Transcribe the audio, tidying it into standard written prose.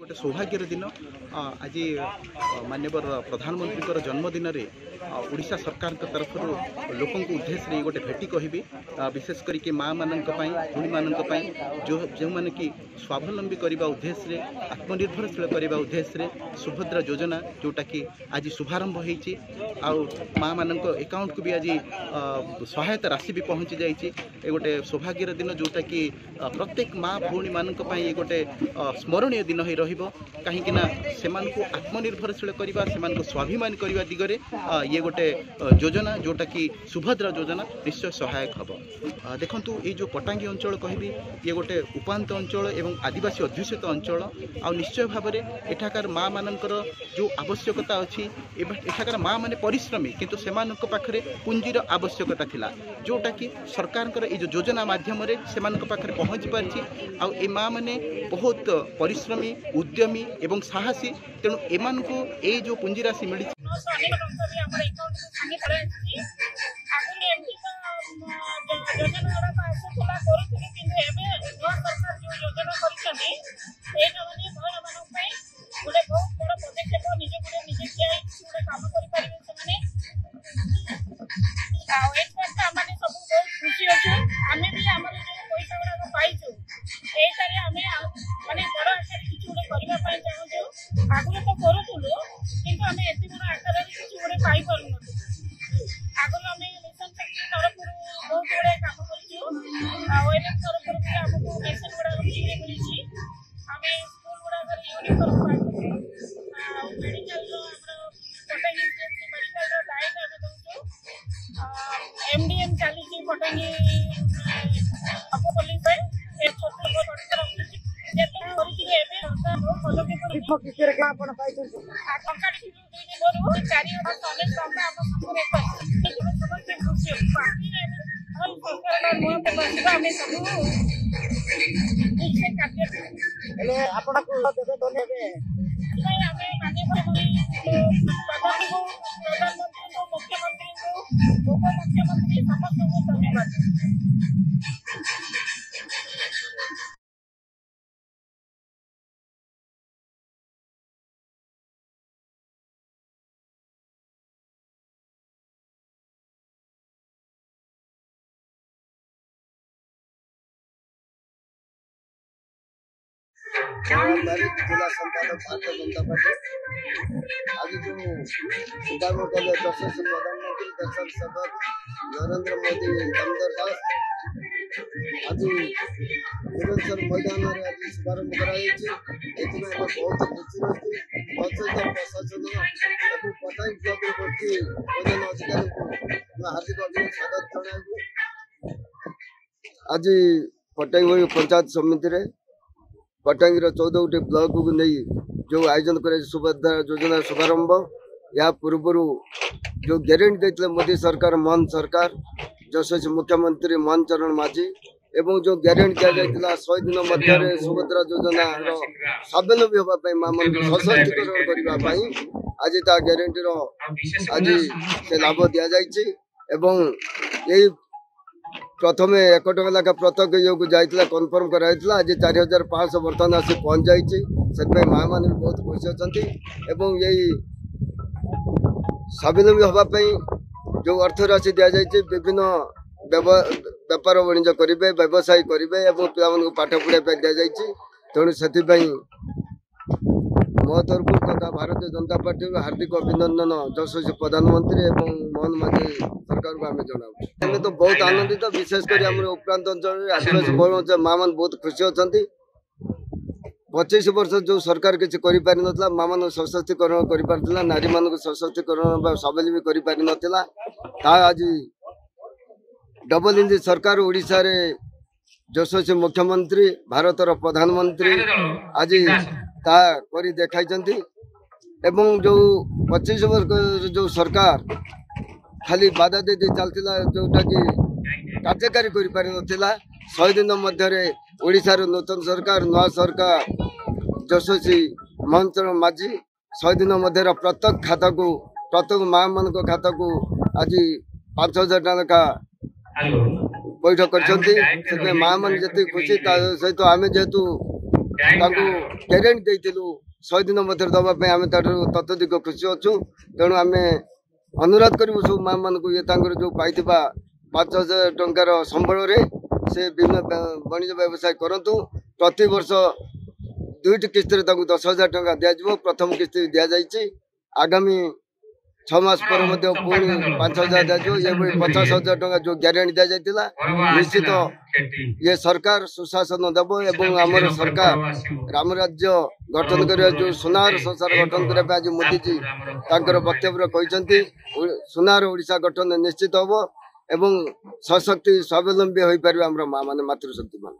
गोटे सौभाग्यर दिन आज माननीय प्रधानमंत्री जन्मदिन में ओडिशा सरकार तरफ लोक उद्देश्य ये गोटे भेटी कहबी विशेष करके माँ मान भूमि मान जो जो मैंने कि स्वावलंबी करने उद्देश्य आत्मनिर्भरशील करने उद्देश्य सुभद्रा योजना जोटा कि आज शुभारंभ होती माँ मान अकाउंट को भी आज सहायता राशि भी पहुँची जाइए गोटे सौभाग्यर दिन जोटा कि प्रत्येक माँ भूमि मान ये गोटे स्मरणीय दिन ही कहीं आत्मनिर्भरशील करवा से स्वाभिमान करने दिगरे ये गोटे योजना जोटा कि सुभद्रा योजना निश्चय सहायक हम। देखु ये जो पटांगी अंचल कहबी ये गोटे उपांत अंचल एवं आदिवासी अध्युषित अंचल आ निश्चय भाव में एठाकार माँ मानकर जो आवश्यकता अच्छी एठाकार माँ माने परिश्रमी किंतु सेमान पाखरे पुंजीर आवश्यकता थिला जोटा कि सरकार ये जो योजना माध्यम से पाखरे पहुँची पारछि आ ए माँ माने बहुत परिश्रमी उद्यमी एवं साहसी तेणु एमान को ये जो पुंजी राशि मिली MDM चली पटांगी जिला संपादक भारतीय जनता पार्टी आज जो शुभारंभ कले यशस्वी प्रधानमंत्री दर्शन सदर नरेंद्र मोदी दामोदर दास आज भुवनेश्वर मैदान में आज शुभारंभ कर बहुत खुशी रही प्रशासन पटाई ब्लक मैदान अधिकारी को हार्दिक अभिनंदन स्वागत जन आज पटाई पंचायत समिति पटांगी 14 ब्लॉक को नहीं जो आयोजन कर सुभद्रा योजना शुभारंभ या पूर्व जो गारंटी देते मोदी सरकार मोहन सरकार यशस्वी मुख्यमंत्री मोहन चरण माझी एवं जो गारंटी दिया जाता 100 दिन मध्य सुभद्रा योजना स्वावलंबी होगापी माँ मन सशक्तिकरण करने आज गारंटी आज से लाभ दि जाए प्रथम 1 टका लेखा प्रत्येक योग जाइए कन्फर्म कराइला आज 4500 बर्तमान आसी पहुंच जाइए माँ मैंने भी बहुत खुशी अच्छा यही स्वावलंबी होगापी जो अर्थ राशि दि जाए विभिन्न व्यापार वाणिज्य करेंगे व्यवसाय करेंगे पिला पाठ पढ़ाई दि जाए तेणु से मो तरफ तथा भारतीय जनता पार्टी हार्दिक अभिनंदन यशस्वी प्रधानमंत्री एवं मोहन माझी सरकार को आम जनाऊँ तो बहुत आनंदित विशेषकर उपरांत अंचल आदिवासी बहुल माँ मान बहुत खुशी अच्छा 25 वर्ष जो सरकार किसी कर माँ मान सशक्तिकरण कर नारी मान सशक्तिकरण स्वावलंबी कर आज डबल इंजिन सरकार ओडिशा रे यशस्वी मुख्यमंत्री भारतर प्रधानमंत्री आज करी देखाई एवं जो 25 वर्ष जो सरकार खाली बाधा दे चलता जोटा कि कार्यकारी कर 100 दिन मध्य ओडिशार नूतन सरकार नवा सरकार यशस्वी मोहन चरण माझी 100 दिन मध्य प्रत्येक खाता को प्रत्येक माँ मान खाता को आज 5000 टका लेखा बैठ कर माँ मान जी खुशी सहित आम जेहेतु ଗ୍ୟାରେଣ୍ଟି ଦେଇଥିଲୁ 100 ଦିନ ମଧ୍ୟରେ ଦେବା ପାଇଁ ଆମେ ତାଠାରୁ ତତ୍ୱଧିକ ଖୁସି ଅଛୁ। ତେଣୁ ଆମେ ଅନୁରୋଧ କରିବୁ ସବୁ ମା ମାନଙ୍କୁ ଇଏ ତାଙ୍କର ଯୋଉ ପାଇଥିବା 5,000 ଟଙ୍କାର ସମ୍ବଳରେ ସେ ବାଣିଜ୍ୟ ବ୍ୟବସାୟ କରନ୍ତୁ। ପ୍ରତିବର୍ଷ 2ଟି କିସ୍ତିରେ ତାଙ୍କୁ 10,000 ଟଙ୍କା ଦିଆଯିବ। ପ୍ରଥମ କିସ୍ତି ଦିଆଯାଇଛି। ଆଗାମୀ 6 ମାସ ପରେ ମଧ୍ୟ ପୁଣି 5,000 ଦିଆଯିବ। ଏଭଳି 50,000 ଟଙ୍କା ଯୋଉ ଗ୍ୟାରେଣ୍ଟି ଦିଆଯାଇଥିଲା ନିଶ୍ଚିତ ये सरकार सुशासन देव एवं आमर सरकार राम राज्य गठन कर जो सुनार संसार गठन करने आज मोदी जी वक्तव्य कहते सुनार ओडिशा गठन निश्चित हम एवं सशक्ति स्वावलंबी हो पार माँ मातृशक्ति मान।